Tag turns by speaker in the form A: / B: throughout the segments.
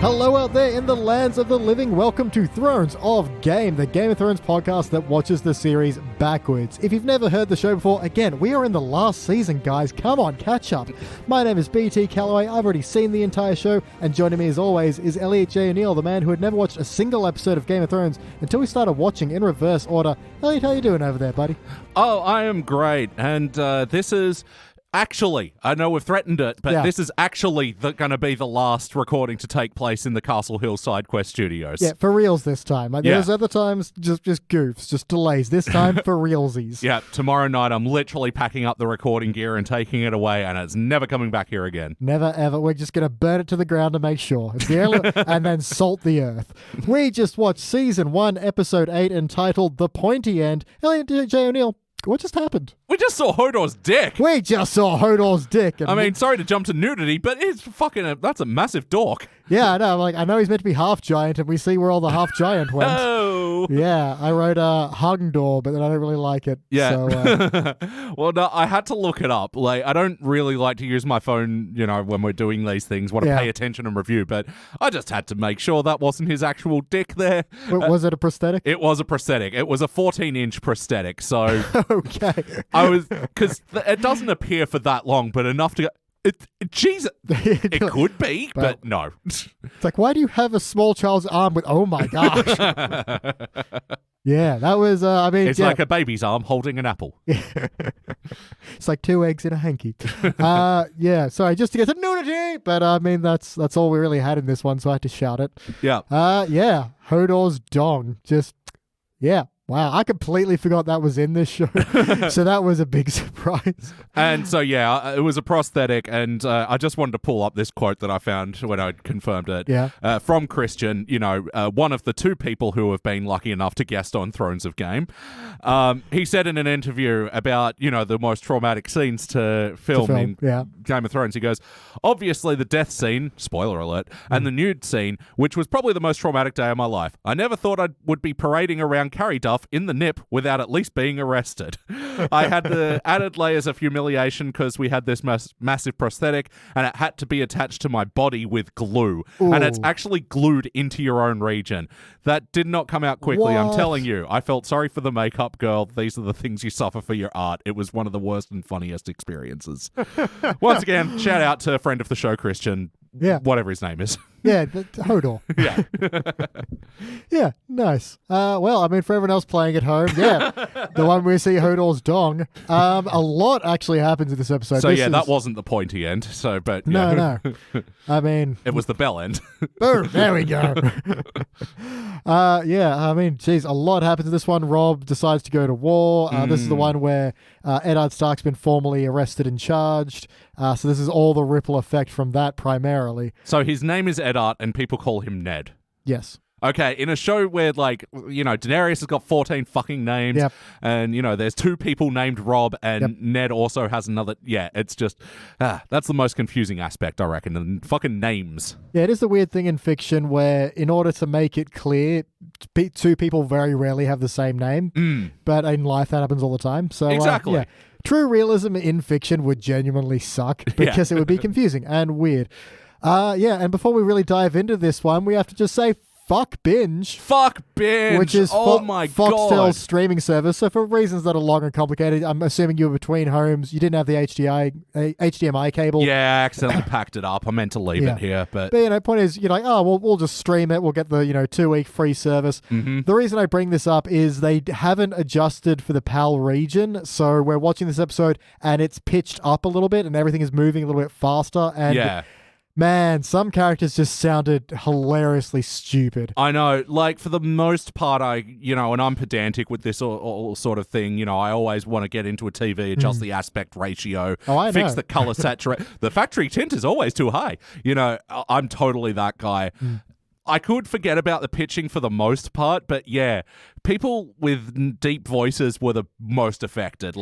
A: Hello out there in the lands of the living. Welcome to Thrones of Game, the Game of Thrones podcast that watches the series backwards. If you've never heard the show before, again, we are in the last season, guys. Come on, catch up. My name is BT Calloway. I've already seen the entire show, and joining me as always is Elliot Jay O'Neill, the man who had never watched a single episode of Game of Thrones until we started watching in reverse order. Elliot, how you doing over there, buddy?
B: Oh, I am great, and this is... Actually, I know we've threatened it, but this is actually going to be the last recording to take place in the Castle Hill Side Quest studios.
A: Yeah, for reals this time. There's other times just goofs, just delays. This time for realsies.
B: Yeah, tomorrow night I'm literally packing up the recording gear and taking it away, and it's never coming back here again.
A: Never, ever. We're just going to burn it to the ground to make sure. It's the only, and then salt the earth. We just watched Season 1, Episode 8, entitled The Pointy End. Elliot Jay O'Neill, what just happened?
B: We just saw Hodor's dick.
A: We just saw Hodor's dick.
B: I mean, sorry to jump to nudity, but it's that's a massive dork.
A: Yeah, I know. I know he's meant to be half giant, and we see where all the half giant went.
B: Oh.
A: Yeah, I wrote Hungdor, but then I don't really like it.
B: Yeah.
A: So,
B: well, no, I had to look it up. I don't really like to use my phone, when we're doing these things, want to pay attention and review, but I just had to make sure that wasn't his actual dick there.
A: Was it a prosthetic?
B: It was a prosthetic. It was a 14-inch prosthetic, so...
A: Okay.
B: Because it doesn't appear for that long, but enough to go... Jesus, it could be, but no.
A: It's like, why do you have a small child's arm with, oh my gosh. Yeah, that was,
B: It's like a baby's arm holding an apple.
A: It's like 2 eggs in a hanky. Yeah, sorry, just to get to nudity, but that's all we really had in this one, so I had to shout it.
B: Yeah.
A: Yeah, Hodor's dong, yeah. Wow, I completely forgot that was in this show. So that was a big surprise.
B: And so, it was a prosthetic. And I just wanted to pull up this quote that I found when I confirmed it.
A: Yeah.
B: From Christian, one of the 2 people who have been lucky enough to guest on Thrones of Game. He said in an interview about, the most traumatic scenes to film in Game of Thrones, he goes, obviously the death scene, spoiler alert, and the nude scene, which was probably the most traumatic day of my life. I never thought I would be parading around Carrie Duff in the nip without at least being arrested. I had the added layers of humiliation because we had this massive prosthetic and it had to be attached to my body with glue. Ooh. And it's actually glued into your own region. That did not come out quickly,
A: What?
B: I'm telling you. I felt sorry for the makeup girl. These are the things you suffer for your art. It was one of the worst and funniest experiences. Once again, shout out to a friend of the show, Christian.
A: Yeah.
B: Whatever his name is.
A: Yeah, Hodor.
B: Yeah.
A: Yeah, nice. For everyone else playing at home, the one where we see Hodor's dong. A lot actually happens in this episode.
B: So that wasn't the pointy end. So, but
A: no.
B: It was the Bellend.
A: Boom, there we go. A lot happens in this one. Robb decides to go to war. This is the one where Eddard Stark's been formally arrested and charged. So this is all the ripple effect from that primarily.
B: So his name is Eddard and people call him Ned.
A: Yes.
B: Okay, in a show where, Daenerys has got 14 fucking names, and, there's 2 people named Robb, and Ned also has another... Yeah, it's just... that's the most confusing aspect, I reckon, and fucking names. Yeah,
A: it is the weird thing in fiction where, in order to make it clear, 2 people very rarely have the same name, but in life that happens all the time. So
B: exactly.
A: True realism in fiction would genuinely suck, because it would be confusing and weird. And before we really dive into this one, we have to just say... Fuck Binge.
B: Fuck Binge.
A: Which is
B: my
A: Foxtel's
B: God.
A: streaming service. So for reasons that are long and complicated, I'm assuming you were between homes. You didn't have the HDMI cable.
B: Yeah, I accidentally packed it up. I meant to leave it here. But
A: point is, you're like, we'll just stream it. We'll get the, 2-week free service.
B: Mm-hmm.
A: The reason I bring this up is they haven't adjusted for the PAL region. So we're watching this episode and it's pitched up a little bit and everything is moving a little bit faster. And man, some characters just sounded hilariously stupid.
B: I know. For the most part, and I'm pedantic with this all sort of thing. I always want to get into a TV, adjust the aspect ratio, fix the color saturation. The factory tint is always too high. I'm totally that guy. I could forget about the pitching for the most part, but people with deep voices were the most affected.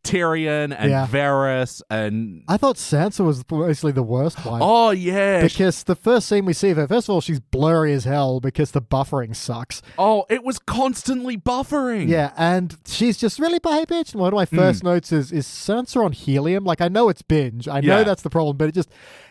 B: Tyrion and Varys and...
A: I thought Sansa was mostly the worst one.
B: Oh, yeah.
A: Because the first scene we see of her, first of all, she's blurry as hell because the buffering sucks.
B: Oh, it was constantly buffering.
A: Yeah, and she's just really bitch. And one of my first notes is Sansa on helium? Like, I know it's binge. I know that's the problem, but it just...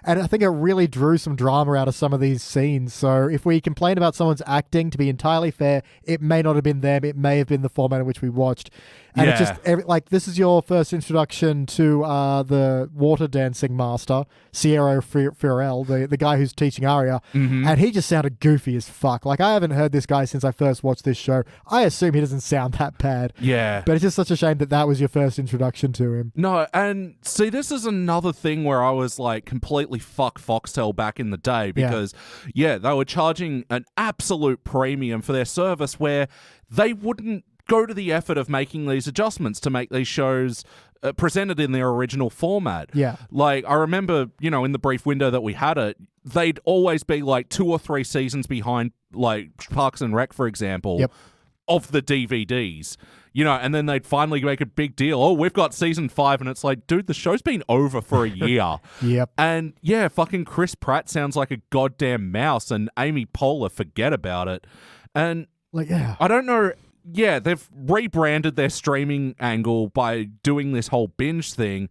A: And I think it really drew some drama out of some of these scenes. So if we complain about someone's acting, to be entirely fair, it may not have been them. It may have been the format in which we watched. And it just, like, this is your first introduction to the water dancing master, Sierra Farrell, the guy who's teaching Arya. And he just sounded goofy as fuck. Like, I haven't heard this guy since I first watched this show. I assume he doesn't sound that bad.
B: Yeah.
A: But it's just such a shame that was your first introduction to him.
B: No, and see, this is another thing where I was like completely fuck Foxtel back in the day because, they were charging an absolute premium for their service where they wouldn't go to the effort of making these adjustments to make these shows presented in their original format.
A: Yeah.
B: Like, I remember, in the brief window that we had it, they'd always be like 2 or 3 seasons behind, like Parks and Rec, for example, of the DVDs. And then they'd finally make a big deal. Oh, we've got season 5, and it's like, dude, the show's been over for a year. And fucking Chris Pratt sounds like a goddamn mouse, and Amy Poehler, forget about it. And I don't know. Yeah, they've rebranded their streaming angle by doing this whole binge thing,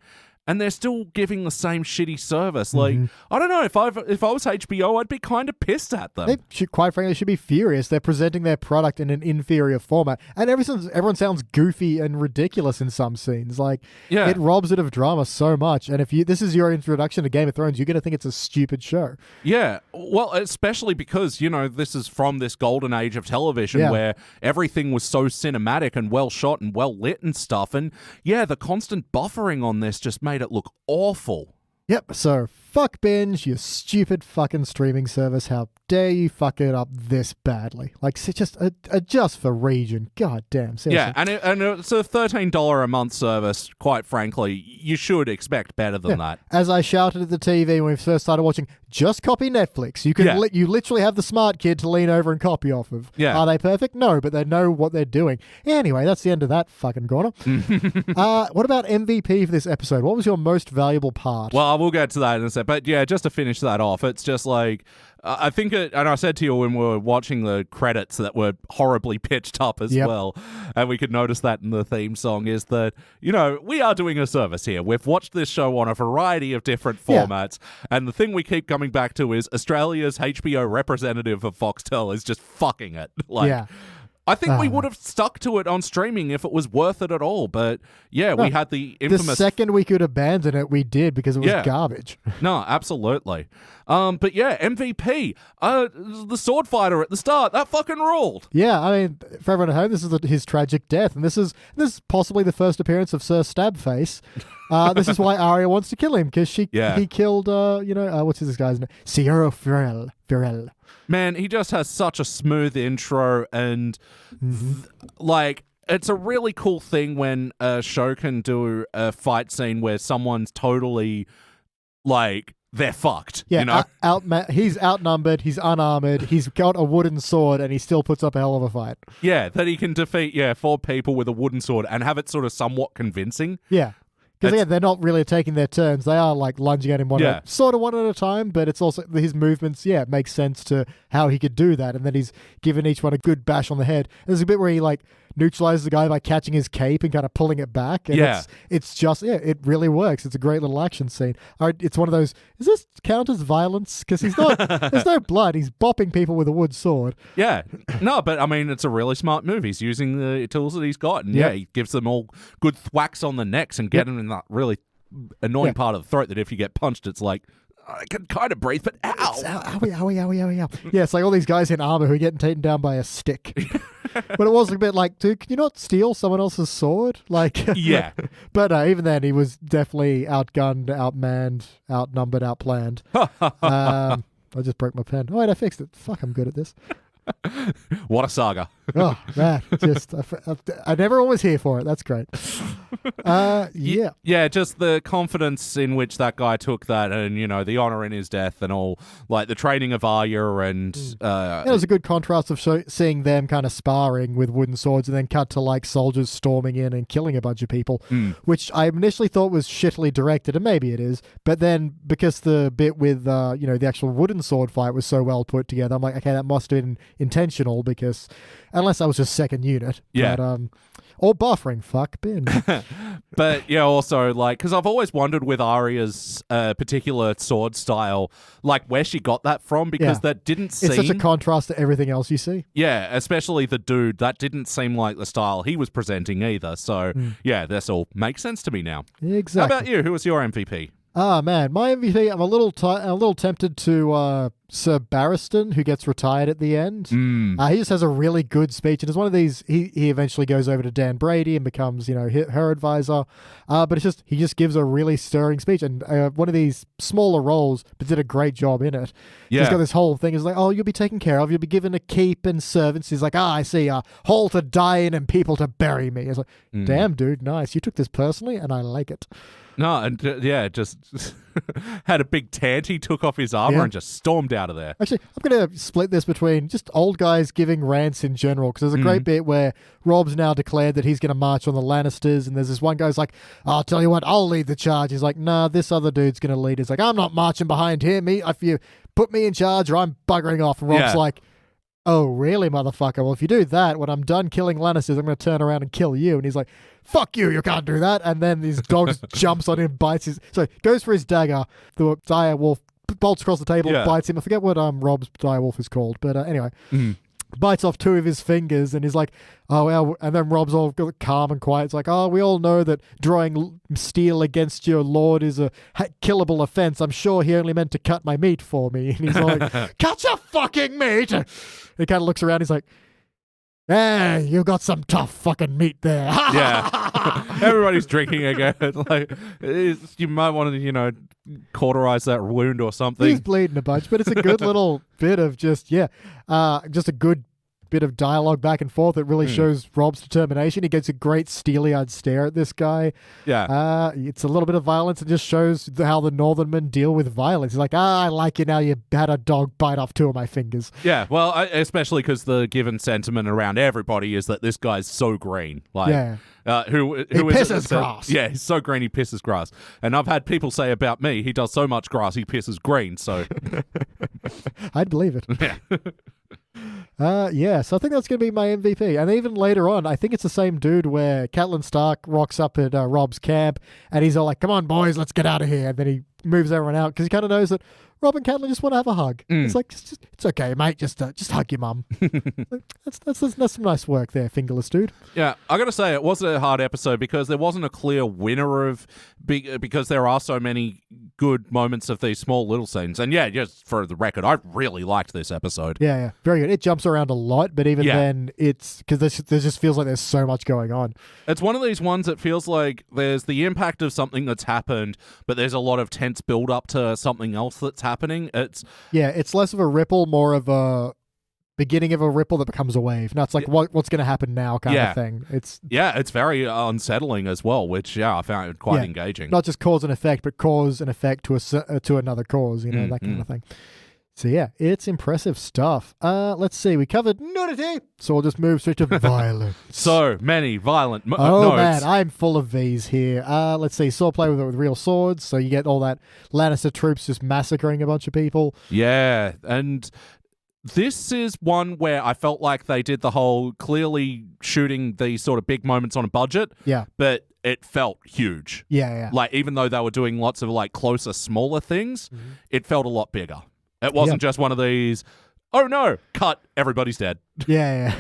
B: and they're still giving the same shitty service. Like, I don't know, if I was HBO, I'd be kind of pissed at them.
A: They should, quite frankly, should be furious. They're presenting their product in an inferior format, and everyone sounds goofy and ridiculous in some scenes. Like, it robs it of drama so much. And if this is your introduction to Game of Thrones, you're going to think it's a stupid show. Yeah,
B: well, especially because this is from this golden age of television where everything was so cinematic and well shot and well lit and stuff. And the constant buffering on this just made it look awful.
A: Yep, so fuck binge, you stupid fucking streaming service. How dare you fuck it up this badly? Like, just adjust for region. God damn, seriously.
B: Yeah, and it's a $13 a month service. Quite frankly, you should expect better than that.
A: As I shouted at the TV when we first started watching, just copy Netflix. You can you literally have the smart kid to lean over and copy off of.
B: Yeah.
A: Are they perfect? No, but they know what they're doing. Anyway, that's the end of that fucking corner. What about MVP for this episode? What was your most valuable part?
B: Well, I will get to that in a sec. But just to finish that off, it's just like, I think and I said to you when we were watching the credits that were horribly pitched up as well, and we could notice that in the theme song, is that, we are doing a service here. We've watched this show on a variety of different formats, and the thing we keep coming back to is Australia's HBO representative of Foxtel is just fucking it. I think we would have stuck to it on streaming if it was worth it at all. But we had the infamous...
A: The second we could abandon it, we did, because it was garbage.
B: No, absolutely. But MVP. The sword fighter at the start, that fucking ruled.
A: Yeah, I mean, for everyone at home, this is his tragic death. And this is possibly the first appearance of Sir Stabface. This is why Arya wants to kill him, because he killed, what's this guy's name? Sierra Farrell.
B: Man, he just has such a smooth intro, and it's a really cool thing when a show can do a fight scene where someone's totally they're fucked.
A: Yeah, he's outnumbered, he's unarmored, he's got a wooden sword, and he still puts up a hell of a fight.
B: Yeah, that he can defeat 4 people with a wooden sword and have it sort of somewhat convincing.
A: Yeah. Because they're not really taking their turns. They are lunging at him one at a time, but it's also his movements, it makes sense to how he could do that. And then he's given each one a good bash on the head. There's a bit where he neutralizes the guy by catching his cape and kind of pulling it back. And it's just, it really works. It's a great little action scene. It's one of those, does this count as violence? Because there's no blood. He's bopping people with a wood sword.
B: Yeah. No, but I mean, it's a really smart move. He's using the tools that he's got. And he gives them all good thwacks on the necks and get them in that really annoying part of the throat that if you get punched, it's like, I can kind of breathe, but ow.
A: Owie. Yeah, it's like all these guys in armor who are getting taken down by a stick. But it was a bit like, dude, can you not steal someone else's sword?
B: Yeah.
A: But even then, he was definitely outgunned, outmanned, outnumbered, outplanned. I just broke my pen. Oh, wait, I fixed it. Fuck, I'm good at this.
B: What a saga.
A: Oh, man. I never was here for it. That's great. Yeah.
B: Yeah, just the confidence in which that guy took that and, the honor in his death and all, like the training of Arya and...
A: It was a good contrast of seeing them kind of sparring with wooden swords and then cut to, like, soldiers storming in and killing a bunch of people, which I initially thought was shittily directed, and maybe it is, but then because the bit with, the actual wooden sword fight was so well put together, I'm like, okay, that must have been intentional because... Unless I was just second unit.
B: Yeah.
A: But, or buffering. Fuck, bin.
B: But, yeah, also, like, because I've always wondered with Arya's particular sword style, like, where she got that from, because that didn't seem...
A: It's such a contrast to everything else you see.
B: Yeah, especially the dude. That didn't seem like the style he was presenting either. So, yeah, this all makes sense to me now.
A: Exactly.
B: How about you? Who was your MVP?
A: Ah, man, my MVP, I'm a little tempted to Sir Barristan, who gets retired at the end. He just has a really good speech, and it's one of these, he eventually goes over to Dan Brady and becomes, her advisor, but he just gives a really stirring speech, and one of these smaller roles, but did a great job in it.
B: Yeah.
A: He's got this whole thing, it's like, oh, you'll be taken care of, you'll be given a keep and servants. He's like, I see, a hall to die in and people to bury me. It's like, damn, dude, nice. You took this personally, and I like it.
B: No, and just had a big tant. He took off his armor and just stormed out of there.
A: Actually, I'm going to split this between just old guys giving rants in general, because there's a great bit where Rob's now declared that he's going to march on the Lannisters, and there's this one guy's like, I'll tell you what, I'll lead the charge. He's like, nah, this other dude's going to lead. He's like, I'm not marching behind him. If you put me in charge or I'm buggering off. And Rob's like, oh, really, motherfucker? Well, if you do that, when I'm done killing Lannisters, I'm going to turn around and kill you. And he's like, fuck you, you can't do that. And then his dog jumps on him, bites his... So goes for his dagger. The dire wolf bolts across the table, bites him. I forget what Rob's dire wolf is called. But anyway, bites off 2 of his fingers and he's like, oh, well, and then Rob's all calm and quiet. It's like, oh, we all know that drawing steel against your lord is a killable offense. I'm sure he only meant to cut my meat for me. And he's like, cut your fucking meat! And he kind of looks around. He's like, hey, you got some tough fucking meat there.
B: Yeah. Everybody's drinking again. Like, you might want to, cauterize that wound or something.
A: He's bleeding a bunch, but it's a good little bit of just a good bit of dialogue back and forth that really shows Rob's determination. He gets a great steely-eyed stare at this guy.
B: Yeah.
A: It's a little bit of violence. It just shows how the Northernmen deal with violence. He's like, I like you now. You had a dog bite off 2 of my fingers.
B: Yeah, well, especially because the given sentiment around everybody is that this guy's so green. Like, who
A: he pisses grass.
B: Yeah, he's so green he pisses grass. And I've had people say about me, he does so much grass he pisses green. So
A: I'd believe it.
B: Yeah.
A: So I think that's going to be my MVP. And even later on, I think it's the same dude where Catelyn Stark rocks up at Rob's camp and he's all like, come on, boys, let's get out of here. And then he moves everyone out because he kind of knows that Rob and Catelyn just want to have a hug. It's like, it's okay, mate. Just hug your mum. That's some nice work there, fingerless dude.
B: Yeah, I got to say, it wasn't a hard episode because there wasn't a clear winner because there are so many good moments of these small little scenes. And yeah, just for the record, I really liked this episode.
A: Yeah, very good. It jumps around a lot, but even then, it's because there just feels like there's so much going on.
B: It's one of these ones that feels like there's the impact of something that's happened, but there's a lot of tense build up to something else that's happening. It's
A: less of a ripple, more of a beginning of a ripple that becomes a wave. Now it's like what's going to happen now kind of thing. It's
B: very unsettling as well, which I found quite engaging.
A: Not just cause and effect, but cause and effect to another cause, that kind of thing. So yeah, it's impressive stuff. Let's see, we covered nudity, so we'll just move straight to violence.
B: So many violent notes.
A: Man, I'm full of these here. Let's see, swordplay with real swords, so you get all that Lannister troops just massacring a bunch of people.
B: Yeah, and this is one where I felt like they did the whole clearly shooting these sort of big moments on a budget.
A: Yeah.
B: But it felt huge.
A: Yeah.
B: Like, even though they were doing lots of like closer, smaller things, it felt a lot bigger. It wasn't just one of these, oh no, cut, everybody's dead.
A: Yeah.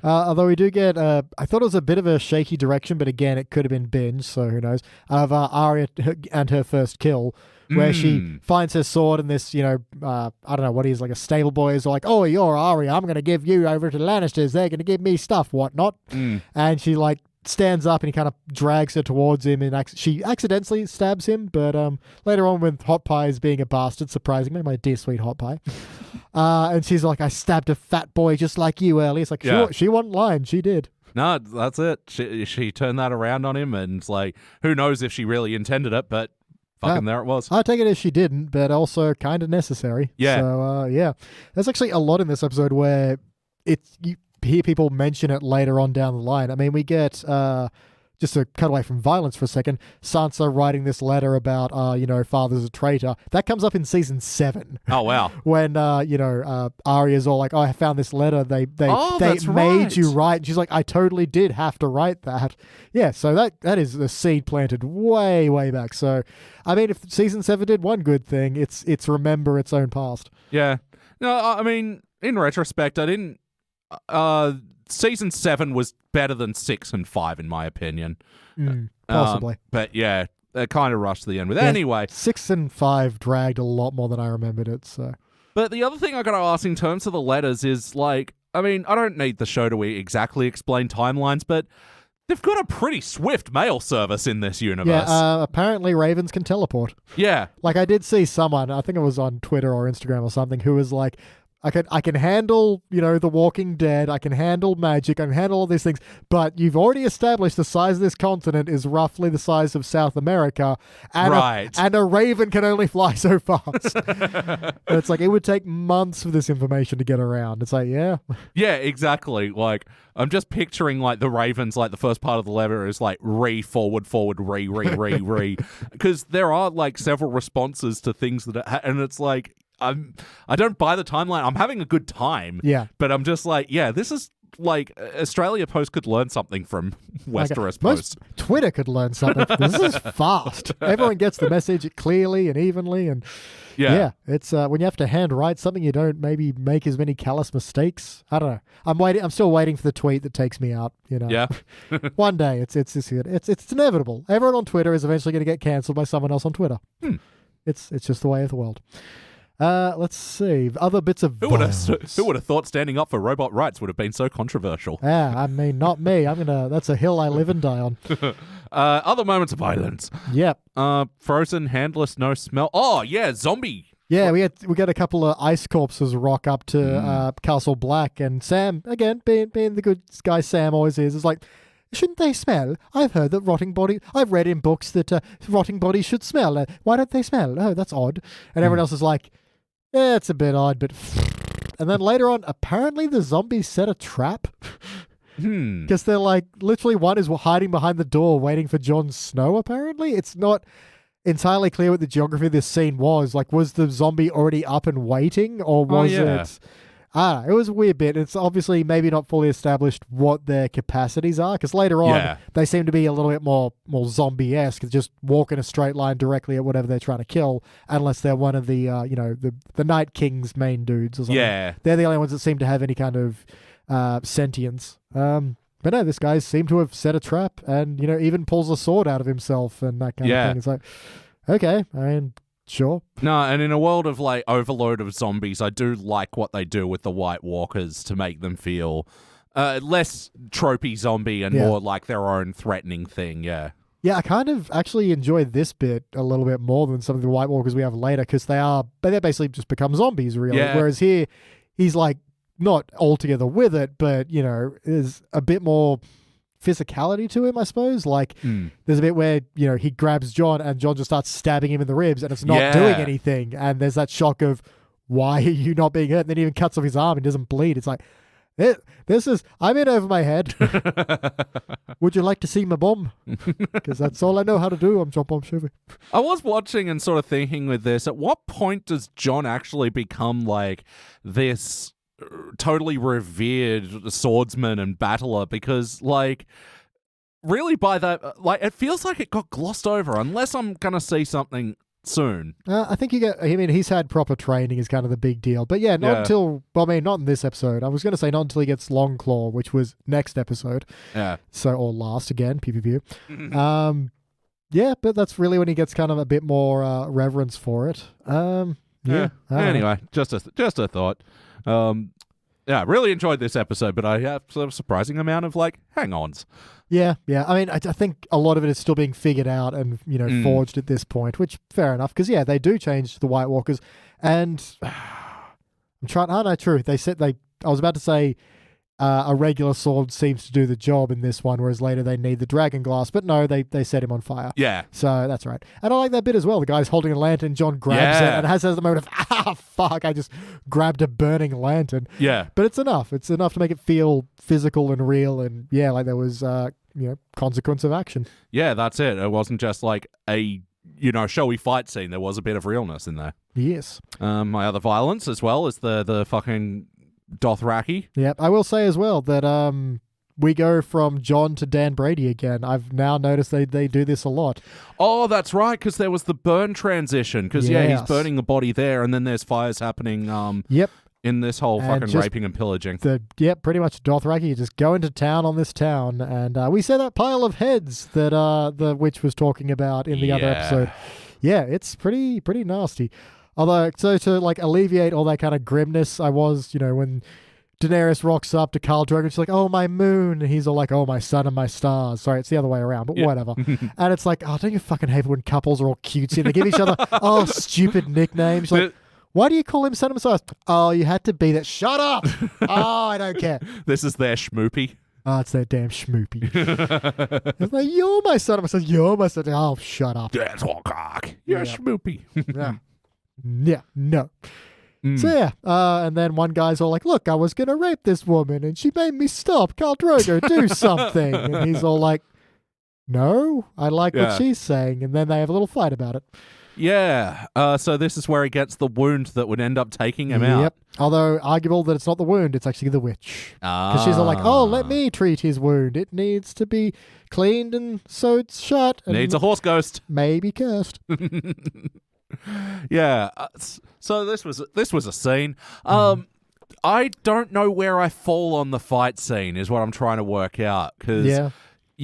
A: Although we do get, I thought it was a bit of a shaky direction, but again, it could have been binge, so who knows, of Arya and her first kill, where she finds her sword and this, I don't know what he is, like a stable boy is like, oh, you're Arya, I'm going to give you over to Lannisters, they're going to give me stuff, whatnot. And she like stands up and he kind of drags her towards him and she accidentally stabs him, but later on when Hot Pie is being a bastard, surprisingly, my dear sweet Hot Pie, And she's like, I stabbed a fat boy just like you, Ellie. It's like, she wasn't lying. She did.
B: No, that's it. She turned that around on him, and it's like, who knows if she really intended it, but fucking there it was.
A: I take it as she didn't, but also kind of necessary.
B: Yeah.
A: So, there's actually a lot in this episode where you hear people mention it later on down the line. I mean, we get... just to cut away from violence for a second, Sansa writing this letter about, father's a traitor. That comes up in season 7.
B: Oh, wow.
A: When, Arya's all like, I found this letter. They made you write. And she's like, I totally did have to write that. Yeah, so that is the seed planted way, way back. So, I mean, if season 7 did one good thing, it's remember its own past.
B: Yeah. No, I mean, in retrospect, I didn't... Season 7 was better than 6 and 5, in my opinion.
A: Possibly.
B: But yeah, they kind of rushed to the end with it. Anyway.
A: 6 and 5 dragged a lot more than I remembered it, so...
B: But the other thing I got to ask in terms of the letters is, like, I mean, I don't need the show to exactly explain timelines, but they've got a pretty swift mail service in this universe.
A: Yeah, apparently ravens can teleport.
B: Yeah.
A: Like, I did see someone, I think it was on Twitter or Instagram or something, who was like... I can handle, The Walking Dead. I can handle magic. I can handle all these things. But you've already established the size of this continent is roughly the size of South America. And and a raven can only fly so fast. It's like, it would take months for this information to get around. It's like, yeah.
B: Yeah, exactly. Like, I'm just picturing, like, the ravens, like, the first part of the letter is, like, forward, re. Because there are, like, several responses to things that and it's like... I don't buy the timeline. I'm having a good time.
A: Yeah.
B: But I'm just like, this is like Australia Post could learn something from Westeros Post.
A: Twitter could learn something. This is fast. Everyone gets the message clearly and evenly. And it's when you have to handwrite something, you don't maybe make as many callous mistakes. I don't know. I'm still waiting for the tweet that takes me out.
B: Yeah.
A: One day it's inevitable. Everyone on Twitter is eventually going to get cancelled by someone else on Twitter. It's just the way of the world. Let's see. Other bits of
B: Who would have thought standing up for robot rights would have been so controversial?
A: Yeah, I mean, not me. That's a hill I live and die on.
B: Other moments of violence.
A: Yep.
B: Frozen, handless, no smell. Oh, yeah, zombie.
A: Yeah, we got a couple of ice corpses rock up to Castle Black, and Sam, again, being the good guy Sam always is like, shouldn't they smell? I've heard that I've read in books that rotting bodies should smell. Why don't they smell? Oh, that's odd. And everyone else is like, yeah, it's a bit odd, but... And then later on, apparently the zombies set a trap. Because they're like, literally one is hiding behind the door waiting for Jon Snow, apparently. It's not entirely clear what the geography of this scene was. Like, was the zombie already up and waiting? Or was it... I don't know, it was a weird bit. It's obviously maybe not fully established what their capacities are, because later on they seem to be a little bit more zombie-esque, just walk in a straight line directly at whatever they're trying to kill, unless they're one of the the Night King's main dudes or something. Yeah, they're the only ones that seem to have any kind of sentience. But no, this guy seemed to have set a trap, and even pulls a sword out of himself and that kind of thing. It's like, okay, I mean. Sure.
B: No, and in a world of like overload of zombies, I do like what they do with the White Walkers to make them feel less tropey zombie and more like their own threatening thing. Yeah.
A: Yeah, I kind of actually enjoy this bit a little bit more than some of the White Walkers we have later, because they basically just become zombies, really. Yeah. Whereas here, he's like not altogether with it, but is a bit more physicality to him, I suppose. Like there's a bit where he grabs Jon and Jon just starts stabbing him in the ribs and it's not doing anything, and there's that shock of, why are you not being hurt? And then he even cuts off his arm and doesn't bleed. It's like, I'm in over my head. Would you like to see my bomb? Because that's all I know how to do. I'm John Bomb Shivy.
B: I was watching and sort of thinking with this, at what point does Jon actually become like this totally revered swordsman and battler? Because like really by that, like it feels like it got glossed over unless I'm gonna see something soon.
A: I think he's had proper training is kind of the big deal, but not until, not in this episode. I was gonna say not until he gets Longclaw, which was next episode, or last again, pew. But that's really when he gets kind of a bit more reverence for it.
B: Anyway, just a thought. I really enjoyed this episode, but I have a surprising amount of like hang-ons.
A: Yeah. I mean, I think a lot of it is still being figured out and forged at this point, which fair enough, because they do change the White Walkers, and I'm trying. Oh no, true. They said I was about to say a regular sword seems to do the job in this one, whereas later they need the dragon glass. But no, they set him on fire.
B: Yeah.
A: So that's right. And I like that bit as well. The guy's holding a lantern. John grabs it and has the moment of fuck! I just grabbed a burning lantern.
B: Yeah.
A: But it's enough. It's enough to make it feel physical and real. And yeah, like there was consequence of action.
B: Yeah, that's it. It wasn't just like a showy fight scene. There was a bit of realness in there.
A: Yes.
B: My other violence as well is the fucking Dothraki.
A: Yep. I will say as well that we go from John to Dan Brady again. I've now noticed they do this a lot.
B: Oh, that's right, because there was the burn transition. Because, he's burning the body there, and then there's fires happening
A: yep.
B: in this whole fucking raping and pillaging.
A: Pretty much Dothraki. You just go into town on this town, and we see that pile of heads that the witch was talking about in the other episode. Yeah, it's pretty nasty. Although, so to like alleviate all that kind of grimness, I was, when Daenerys rocks up to Khal Drogo, she's like, "Oh, my moon," and he's all like, "Oh, my sun and my stars." Sorry, it's the other way around, but whatever. And it's like, oh, don't you fucking hate it when couples are all cutesy and they give each other stupid nicknames? Like, why do you call him sun and stars? Oh, you had to be that. Shut up! Oh, I don't care.
B: This is their schmoopy.
A: Oh, it's their damn schmoopy. It's like, you're my son. And I said, you're my son. Oh, shut up.
B: That's all cock. You're schmoopy.
A: Yeah, no. So yeah, and then one guy's all like, "Look, I was gonna rape this woman, and she made me stop. Khal Drogo, do something." And he's all like, "No, I like what she's saying." And then they have a little fight about it.
B: Yeah. So this is where he gets the wound that would end up taking him out.
A: Yep. Although arguable that it's not the wound, it's actually the witch. Because she's all like, "Oh, let me treat his wound. It needs to be cleaned and sewed shut. And
B: needs a horse ghost.
A: Maybe cursed."
B: Yeah. So this was a scene. I don't know where I fall on the fight scene is what I'm trying to work out. Because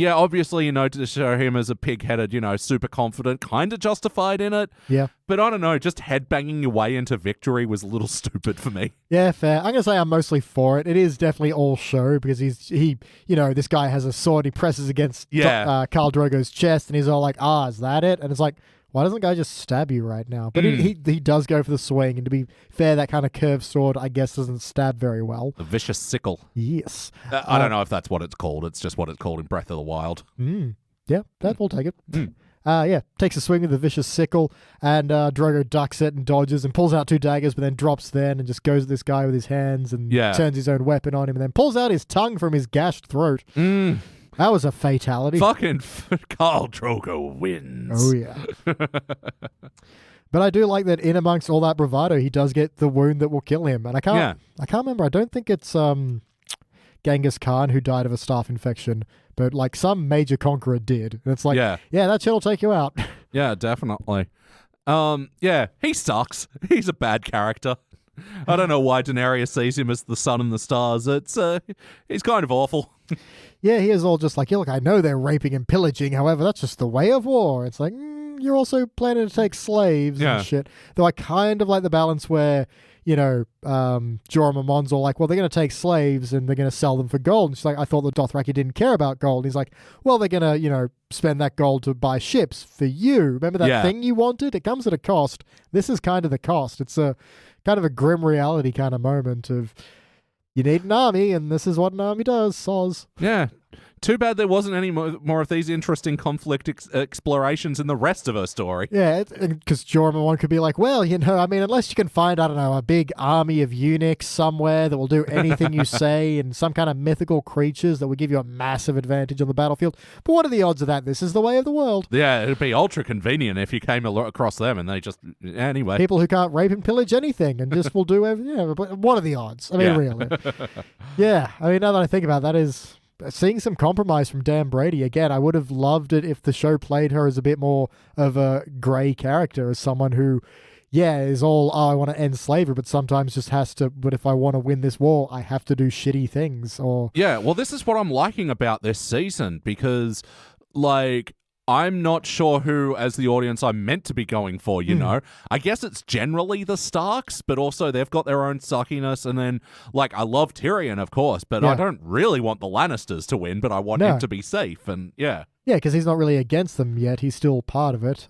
B: obviously, to show him as a pig-headed, super confident, kind of justified in it.
A: Yeah.
B: But I don't know, just headbanging your way into victory was a little stupid for me.
A: Yeah, fair. I'm going to say I'm mostly for it. It is definitely all show because this guy has a sword he presses against Khal Drogo's chest and he's all like, is that it? And it's like, why doesn't the guy just stab you right now? But he does go for the swing, and to be fair, that kind of curved sword, I guess, doesn't stab very well.
B: The vicious sickle.
A: Yes.
B: I don't know if that's what it's called. It's just what it's called in Breath of the Wild.
A: Yeah, we'll take it. Takes a swing with the vicious sickle, and Drogo ducks it and dodges and pulls out two daggers, but then drops then and just goes at this guy with his hands and turns his own weapon on him, and then pulls out his tongue from his gashed throat. That was a fatality.
B: Fucking Khal Drogo wins.
A: Oh, yeah. But I do like that in amongst all that bravado, he does get the wound that will kill him. And I can't remember. I don't think it's Genghis Khan who died of a staph infection, but like some major conqueror did. And it's like, that shit'll take you out.
B: Yeah, definitely. He sucks. He's a bad character. I don't know why Daenerys sees him as the sun and the stars. It's he's kind of awful.
A: Yeah, he is all just like, look, I know they're raping and pillaging, however, that's just the way of war. It's like, you're also planning to take slaves and shit. Though I kind of like the balance where, Jorah Mormont's all like, well, they're going to take slaves and they're going to sell them for gold. And she's like, I thought the Dothraki didn't care about gold. And he's like, well, they're going to, spend that gold to buy ships for you. Remember that thing you wanted? It comes at a cost. This is kind of the cost. It's a kind of a grim reality kind of moment of, you need an army, and this is what an army does, soz. Yeah.
B: Too bad there wasn't any more of these interesting conflict explorations in the rest of her story.
A: Yeah, because Jorah Mormont could be like, well, unless you can find, I don't know, a big army of eunuchs somewhere that will do anything you say and some kind of mythical creatures that will give you a massive advantage on the battlefield. But what are the odds of that? This is the way of the world.
B: Yeah, it'd be ultra convenient if you came across them and they just... Anyway.
A: People who can't rape and pillage anything and just will do everything. But what are the odds? I mean, really. Yeah, now that I think about that is... Seeing some compromise from Dan Brady, again, I would have loved it if the show played her as a bit more of a grey character, as someone who, is all, I want to end slavery, but sometimes just has to, but if I want to win this war, I have to do shitty things.
B: Yeah, well, this is what I'm liking about this season, because, I'm not sure who, as the audience, I'm meant to be going for, know? I guess it's generally the Starks, but also they've got their own suckiness, and then, I love Tyrion, of course, but I don't really want the Lannisters to win, but I want him to be safe, and
A: Yeah, because he's not really against them yet. He's still part of it.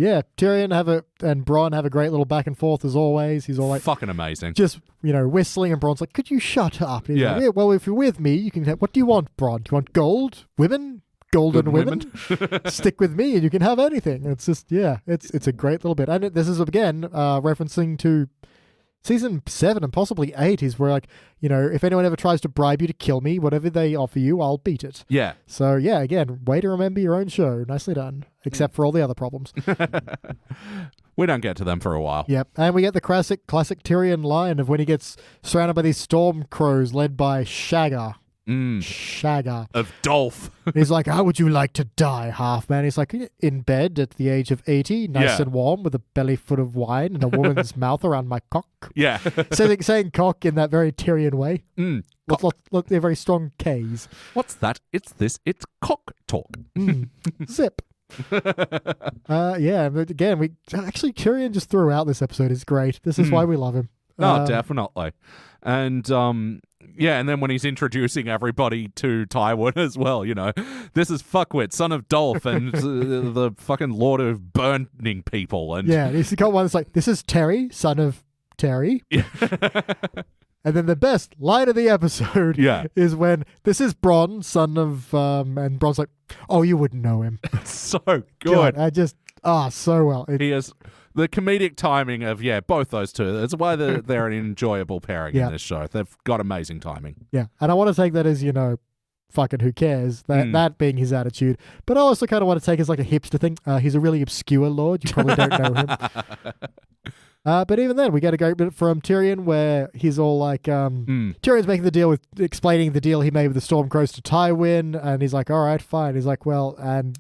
A: Yeah, Tyrion and Bronn have a great little back and forth as always. He's all like...
B: Fucking amazing.
A: Just, whistling, and Bronn's like, could you shut up? He's
B: Yeah.
A: like, well, if you're with me, you can have... What do you want, Bronn? Do you want gold? Women? Golden women? Stick with me and you can have anything. It's just, it's a great little bit. And this is, again, referencing to season 7 and possibly 8 is where, like, if anyone ever tries to bribe you to kill me, whatever they offer you, I'll beat it.
B: Yeah.
A: So, again, way to remember your own show. Nicely done. Except for all the other problems.
B: We don't get to them for a while.
A: Yep. And we get the classic Tyrion line of when he gets surrounded by these storm crows led by Shagger. Shagger.
B: Of Dolph.
A: He's like, how would you like to die, half-man? He's like, in bed at the age of 80, nice and warm, with a belly full of wine and a woman's mouth around my cock.
B: Yeah.
A: saying cock in that very Tyrion way. Look, they're very strong Ks.
B: What's that? It's cock talk.
A: Zip. But again, Tyrion just throughout this episode is great. This is why we love him.
B: Oh, definitely. And and then when he's introducing everybody to Tywin as well, this is Fuckwit, son of Dolph, and the fucking Lord of Burning People. And
A: he's got one that's like, this is Terry, son of Terry. Yeah. And then the best line of the episode is when this is Bronn, son of, and Bronn's like, oh, you wouldn't know him.
B: So good.
A: God, so well.
B: He is the comedic timing of, both those two. That's why they're an enjoyable pairing in this show. They've got amazing timing.
A: Yeah, and I want to take that as, fucking who cares, that being his attitude. But I also kind of want to take it as like a hipster thing. He's a really obscure lord. You probably don't know him. But even then, we get a great bit from Tyrion where he's all like, Tyrion's making the deal explaining the deal he made with the Stormcrows to Tywin, and he's like, all right, fine. He's like, well, and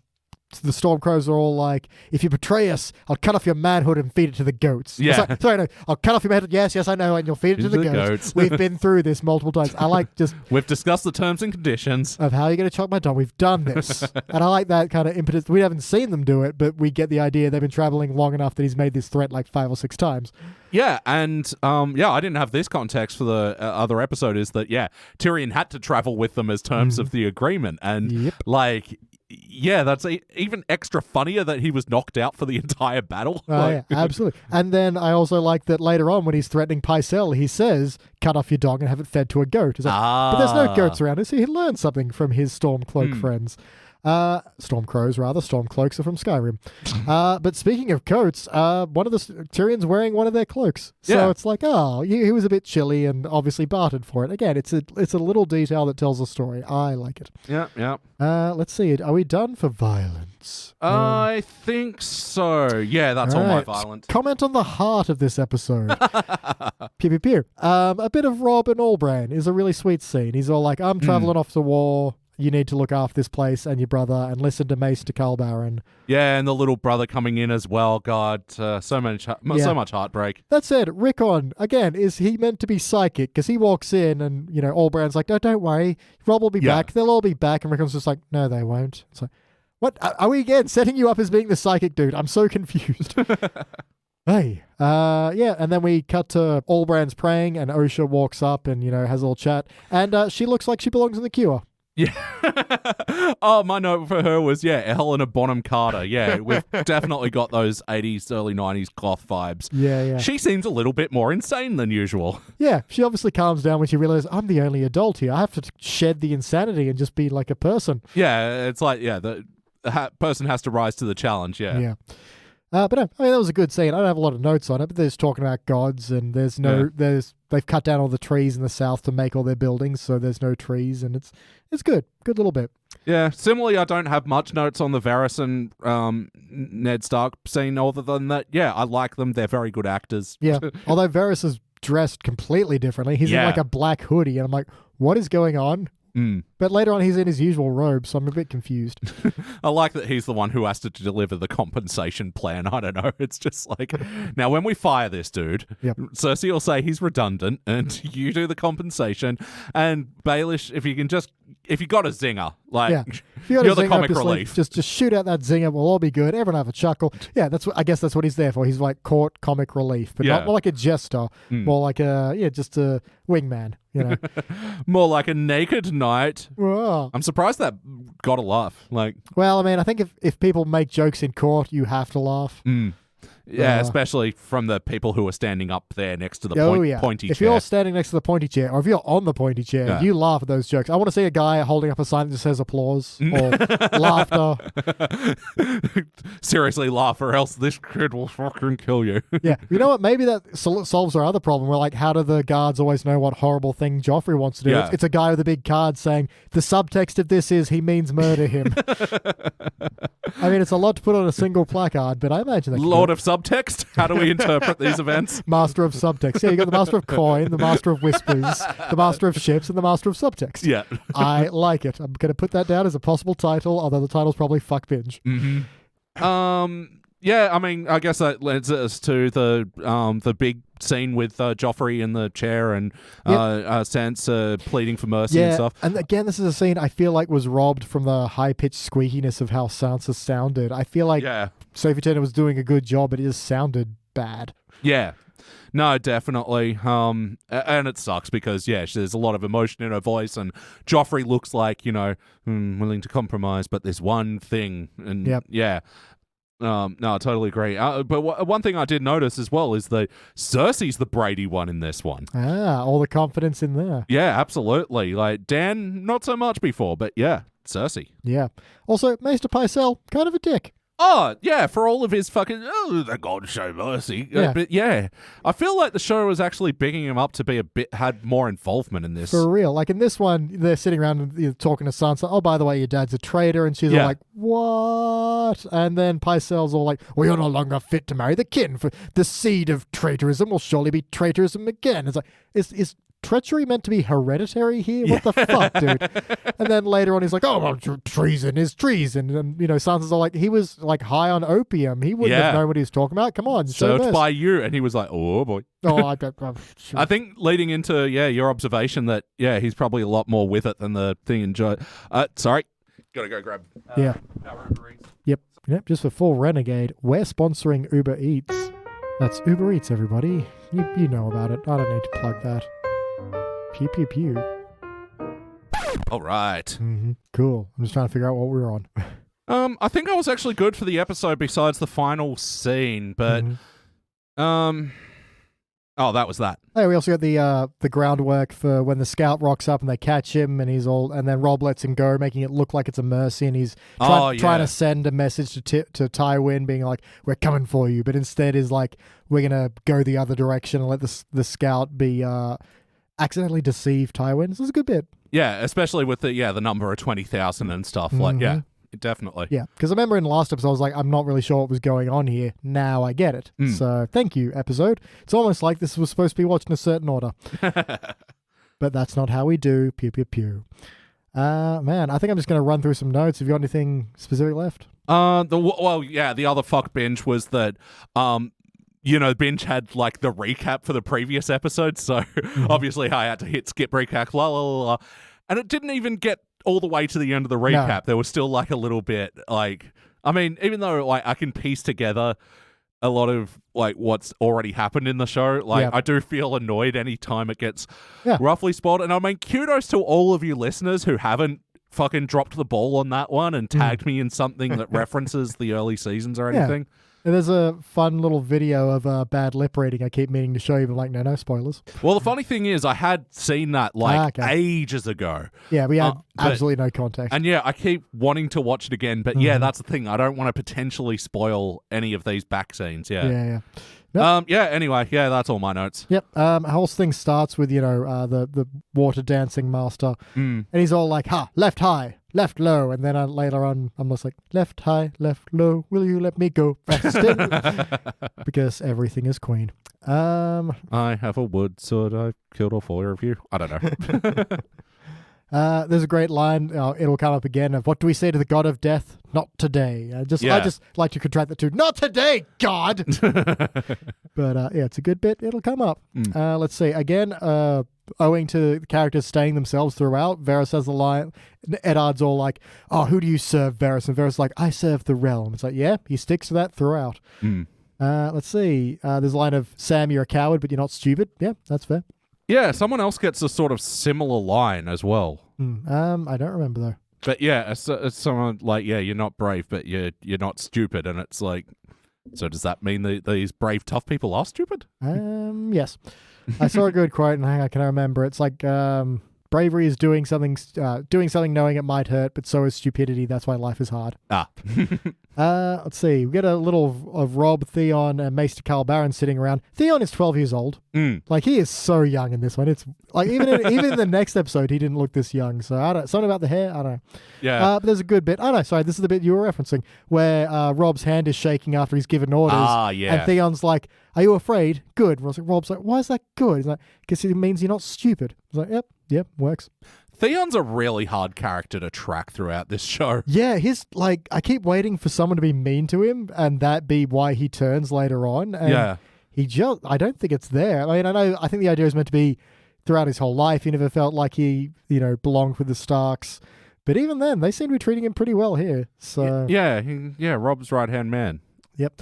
A: the Stormcrows are all like, if you betray us, I'll cut off your manhood and feed it to the goats.
B: Yeah.
A: Sorry, no, I'll cut off your manhood. Yes, I know, and you'll feed it to the goats. We've been through this multiple times. I like just...
B: We've discussed the terms and conditions.
A: Of how you're going to chop my dog. We've done this. And I like that kind of impetus. We haven't seen them do it, but we get the idea they've been traveling long enough that he's made this threat like 5 or 6 times.
B: Yeah, and I didn't have this context for the other episode, is that, Tyrion had to travel with them as terms of the agreement. And, that's even extra funnier that he was knocked out for the entire battle.
A: Yeah, absolutely. And then I also like that later on when he's threatening Pycelle, he says, cut off your dog and have it fed to a goat. He's like, but there's no goats around, so he learned something from his Stormcloak friends. Stormcrows, rather. Stormcloaks are from Skyrim. But speaking of coats, one of the Tyrion's wearing one of their cloaks. So it's like, he was a bit chilly and obviously bartered for it. Again, it's a little detail that tells a story. I like it.
B: Yeah.
A: Let's see. Are we done for violence?
B: I think so. Yeah, that's all my violence.
A: Comment on the heart of this episode. Pew, pew, pew. A bit of Robb and Allbran is a really sweet scene. He's all like, I'm traveling off to war. You need to look after this place and your brother and listen to Mace to Carl Baron.
B: Yeah, and the little brother coming in as well. God, so much heartbreak.
A: That said, Rickon, again, is he meant to be psychic? Because he walks in and, Allbran's like, no, don't worry. Robb will be back. They'll all be back. And Rickon's just like, no, they won't. It's like, what? Are we again setting you up as being the psychic dude? I'm so confused. Hey. And then we cut to Allbran's praying and Osha walks up and, has a little chat. And she looks like she belongs in the Cure.
B: Yeah. My note for her was, Helena Bonham Carter. Yeah, we've definitely got those 80s, early 90s cloth vibes.
A: Yeah.
B: She seems a little bit more insane than usual.
A: Yeah, she obviously calms down when she realizes, I'm the only adult here. I have to shed the insanity and just be like a person.
B: Yeah, it's like, the person has to rise to the challenge,
A: Yeah. But no, that was a good scene. I don't have a lot of notes on it, but they're just talking about gods, and they've cut down all the trees in the south to make all their buildings, so there's no trees, and it's good little bit.
B: Yeah, similarly, I don't have much notes on the Varys and Ned Stark scene, other than that, I like them. They're very good actors.
A: Yeah, although Varys is dressed completely differently. He's in like a black hoodie, and I'm like, what is going on? But later on, he's in his usual robe, so I'm a bit confused.
B: I like that he's the one who has to deliver the compensation plan. I don't know. It's just like, now when we fire this dude, Cersei will say he's redundant, and you do the compensation. And Baelish, if you got a zinger, you're the comic relief.
A: Just shoot out that zinger. We'll all be good. Everyone have a chuckle. Yeah, I guess that's what he's there for. He's like court comic relief, but not like a jester, more like just a wingman. you know.
B: More like a naked night.
A: Whoa.
B: I'm surprised that got a laugh. Like,
A: well, I mean, I think if people make jokes in court, you have to laugh.
B: Yeah, especially from the people who are standing up there next to the pointy chair.
A: If you're standing next to the pointy chair, or if you're on the pointy chair, you laugh at those jokes. I want to see a guy holding up a sign that just says applause or laughter.
B: Seriously, laugh or else this kid will fucking kill you.
A: Yeah. You know what? Maybe that solves our other problem. We're like, how do the guards always know what horrible thing Joffrey wants to do?
B: Yeah.
A: It's a guy with a big card saying, the subtext of this is he means murder him. I mean, it's a lot to put on a single placard, but I imagine that
B: Lord of subtext? How do we interpret these events?
A: Master of subtext. Yeah, you got the Master of Coin, the Master of Whispers, the Master of Ships, and the Master of Subtext.
B: Yeah.
A: I like it. I'm going to put that down as a possible title, although the title's probably Fuck Binge.
B: Yeah, I mean, I guess that leads us to the big scene with Joffrey in the chair and Sansa pleading for mercy and stuff.
A: And again, this is a scene I feel like was robbed from the high-pitched squeakiness of how Sansa sounded. I feel like Sophie Turner was doing a good job, but it just sounded bad.
B: Yeah. No, definitely. And it sucks because, there's a lot of emotion in her voice, and Joffrey looks like, willing to compromise, but there's one thing. And no, I totally agree. But one thing I did notice as well is that Cersei's the Brady one in this one.
A: All the confidence in there.
B: Yeah, absolutely. Like, Dan, not so much before, but Cersei.
A: Yeah. Also, Maester Pycelle, kind of a dick.
B: Oh, yeah, for all of his fucking, the God show mercy. But I feel like the show was actually bigging him up to be had more involvement in this.
A: For real. Like in this one, they're sitting around and talking to Sansa, oh, by the way, your dad's a traitor. And she's all like, what? And then Pycelle's all like, well, you're no longer fit to marry the kin, for the seed of traitorism will surely be traitorism again. It's like, is treachery meant to be hereditary here? What the fuck, dude? And then later on, he's like, oh, well, treason is treason. And, Sansa's all like, he was like high on opium. He wouldn't have known what he was talking about. Come on, show
B: Served
A: this.
B: by you. And he was like, oh, boy. I think leading into, your observation that, he's probably a lot more with it than the thing in Joe. Sorry. Gotta go grab our Uber Eats.
A: Yep, just for full renegade, we're sponsoring Uber Eats. That's Uber Eats, everybody. You know about it. I don't need to plug that. Pew, pew, pew.
B: All right.
A: Mm-hmm. Cool. I'm just trying to figure out what we were on.
B: I think I was actually good for the episode besides the final scene, but that was that.
A: Hey, we also got the groundwork for when the scout rocks up and they catch him, and and then Rob lets him go, making it look like it's a mercy, and he's trying to send a message to Tywin, being like, "We're coming for you," but instead is like, "We're gonna go the other direction and let the scout be accidentally deceive Tywin." This is a good bit. Yeah,
B: especially with the number of 20,000 and stuff. Like, definitely.
A: Yeah, because I remember in the last episode, I was like, I'm not really sure what was going on here. Now I get it. So thank you, episode. It's almost like this was supposed to be watched in a certain order. But that's not how we do. Pew, pew, pew. Man, I think I'm just going to run through some notes. Have you got anything specific left?
B: The other fuck binge was that... Binge had like the recap for the previous episode, so obviously I had to hit skip recap, and it didn't even get all the way to the end of the recap. No. There was still like a little bit like, I mean, even though like I can piece together a lot of like what's already happened in the show, like I do feel annoyed anytime it gets roughly spoiled. And I mean, kudos to all of you listeners who haven't fucking dropped the ball on that one and tagged me in something that references the early seasons or anything.
A: And there's a fun little video of bad lip reading I keep meaning to show you, but like, no spoilers.
B: Well, the funny thing is, I had seen that ages ago.
A: Yeah, we had absolutely no context.
B: And I keep wanting to watch it again, but that's the thing. I don't want to potentially spoil any of these back scenes. Yeah. Nope. Anyway, that's all my notes.
A: Yep. Whole thing starts with, the water dancing master. And he's all like, left high, left low. And then later on, I'm just like, left high, left low. Will you let me go fasting? Because everything is queen.
B: I have a wood sword. I've killed all four of you. I don't know.
A: There's a great line. It'll come up again of, what do we say to the god of death? Not today. I just like to contract the two. Not today, God. But it's a good bit. It'll come up. Let's see. Again, owing to the characters staying themselves throughout, Varys has the line. Eddard's all like, "Oh, who do you serve, Varys?" And Varys is like, "I serve the realm." It's like, he sticks to that throughout. Let's see. There's a line of, "Sam, you're a coward, but you're not stupid." Yeah, that's fair.
B: Yeah, someone else gets a sort of similar line as well.
A: I don't remember though.
B: But yeah, it's someone like, yeah, you're not brave, but you're not stupid, and it's like, so does that mean that these brave, tough people are stupid?
A: Yes. I saw a good quote, and I can remember. It's like, bravery is doing something knowing it might hurt, but so is stupidity. That's why life is hard. Let's see. We get a little of Rob, Theon, and Maester Carl Barron sitting around. Theon is 12 years old. Like, he is so young in this one. It's like, even in the next episode, he didn't look this young. So I don't. Something about the hair. I don't know. Yeah. But there's a good bit. Oh no, sorry. This is the bit you were referencing, where Rob's hand is shaking after he's given orders.
B: Yeah.
A: And Theon's like, "Are you afraid?" Good. Rob's like, "Why is that good?" He's like, "Because it means you're not stupid." He's like, Yep, works.
B: Theon's a really hard character to track throughout this show.
A: Yeah, he's like, I keep waiting for someone to be mean to him and that be why he turns later on. And I don't think it's there. I mean, I think the idea is meant to be throughout his whole life. He never felt like he, belonged with the Starks. But even then, they seem to be treating him pretty well here. So
B: yeah, Rob's right-hand man.
A: Yep.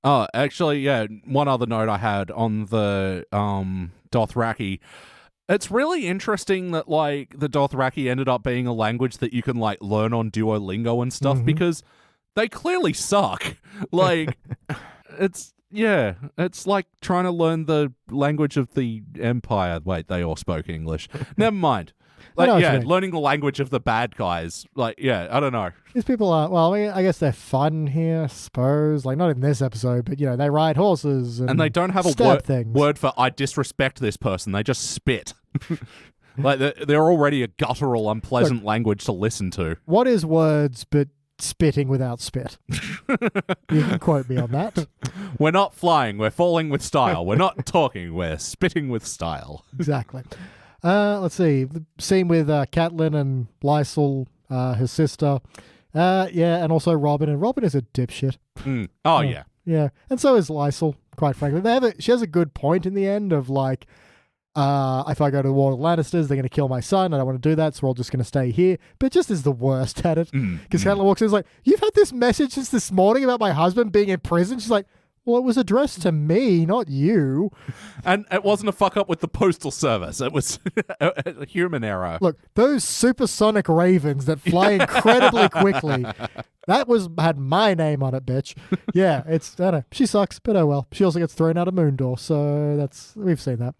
B: Oh, actually, yeah, one other note I had on the Dothraki. It's really interesting that, like, the Dothraki ended up being a language that you can, like, learn on Duolingo and stuff, because they clearly suck. Like, it's like trying to learn the language of the Empire. Wait, they all spoke English. Never mind. Like, learning the language of the bad guys. Like, I don't know.
A: These people are, well, I mean, I guess they're fun here, I suppose. Like, not in this episode, but, they ride horses and
B: they don't have a word for, I disrespect this person. They just spit. Like, they're already a guttural, unpleasant language to listen to.
A: What is words but spitting without spit? You can quote me on that.
B: We're not flying, we're falling with style. We're not talking, we're spitting with style.
A: Exactly. Let's see. The scene with Catelyn and Lysel, his sister. And also Robin. And Robin is a dipshit.
B: Yeah.
A: Yeah. And so is Lysel, quite frankly. She has a good point in the end of like, if I go to the War of the Lannisters, they're going to kill my son. I don't want to do that, so we're all just going to stay here. But just is the worst at it. Because Catelyn walks in and is like, "You've had this message since this morning about my husband being in prison?" She's like, "Well, it was addressed to me, not you."
B: And it wasn't a fuck up with the postal service. It was a human error.
A: Look, those supersonic ravens that fly incredibly quickly, that had my name on it, bitch. Yeah, I don't know. She sucks, but oh well. She also gets thrown out of Moondor, so we've seen that.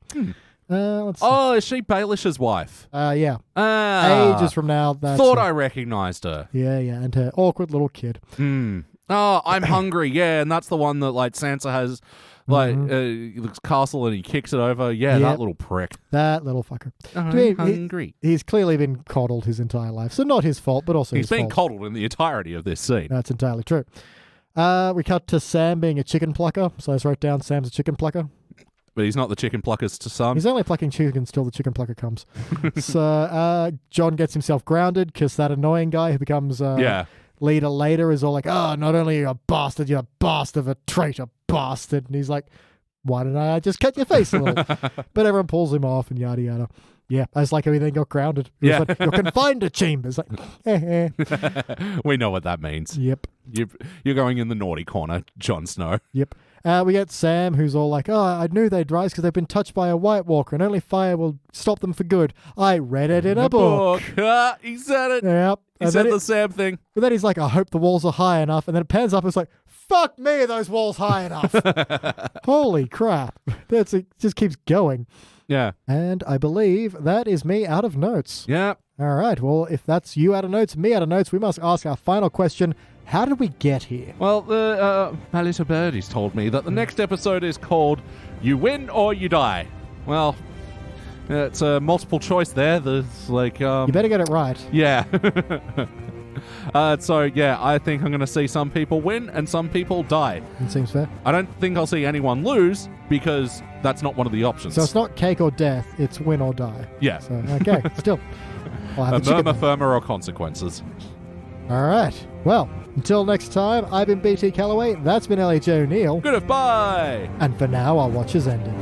A: Let's see.
B: Oh, is she Baelish's wife?
A: Yeah. Ages from now.
B: Thought I recognized her.
A: Yeah, and her awkward little kid.
B: Oh, I'm hungry. Yeah, and that's the one that, like, Sansa has, like, looks castle and he kicks it over. Yeah, that little prick.
A: That little fucker.
B: I'm hungry.
A: He's clearly been coddled his entire life. So not his fault, but also his fault.
B: He's been coddled in the entirety of this scene.
A: That's entirely true. We cut to Sam being a chicken plucker. So I just wrote down Sam's a chicken plucker.
B: But he's not the chicken plucker's son.
A: He's only plucking chickens till the chicken plucker comes. So John gets himself grounded because that annoying guy who becomes leader later is all like, "Oh, not only are you a bastard, you're a bastard, a traitor bastard." And he's like, "Why didn't I just cut your face a little?" But everyone pulls him off and yada yada. Yeah, I just like everything got grounded. Yeah. Like, "You're confined to chambers." Like,
B: We know what that means.
A: Yep.
B: You're going in the naughty corner, Jon Snow.
A: Yep. We get Sam, who's all like, "Oh, I knew they'd rise because they've been touched by a White Walker, and only fire will stop them for good. I read it in a book."
B: He said it.
A: Yep.
B: He said the Sam thing.
A: But then he's like, "I hope the walls are high enough." And then it pans up and it's like, "Fuck me, are those walls high enough?" Holy crap. It just keeps going.
B: Yeah.
A: And I believe that is me out of notes.
B: Yeah.
A: All right. Well, if that's you out of notes, me out of notes, we must ask our final question. How did we get here?
B: Well, my little birdie's told me that the next episode is called You Win or You Die. Well, it's a multiple choice there. There's like...
A: you better get it right.
B: Yeah. So, I think I'm going to see some people win and some people die.
A: It seems fair.
B: I don't think I'll see anyone lose because that's not one of the options.
A: So it's not cake or death, it's win or die.
B: Yeah.
A: So, okay, still.
B: A murmur, firmer, or consequences.
A: All right. Well, until next time, I've been BT Calloway. That's been Elliot Jay O'Neill.
B: Goodbye.
A: And for now, our watch has ended.